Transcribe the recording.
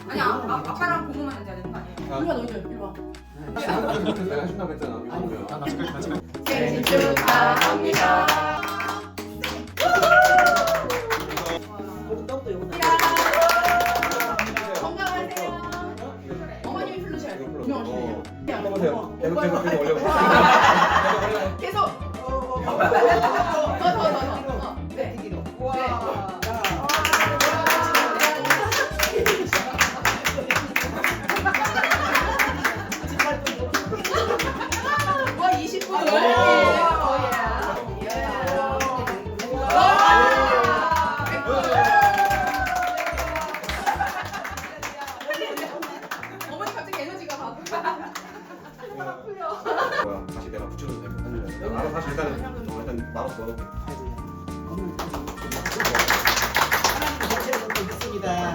아니 아빠랑 고모만 앉아야 되는 거 아니에요? 일로 와 너희들 일로 와. 내가 해준다고 했잖아. 이거면. 생신 축하합니다. 건강하세요. 어머님이 부르셔야 돼요. 유명하시네요. 해보세요. 계속 올려보세요. 계속. 더. 네. 와. 와 20분. 어머니 갑자기 에너지가 막. 다시 내가 붙여도 되고. 알아 다시 일단 나눠서 넣어놓게. 있습니다.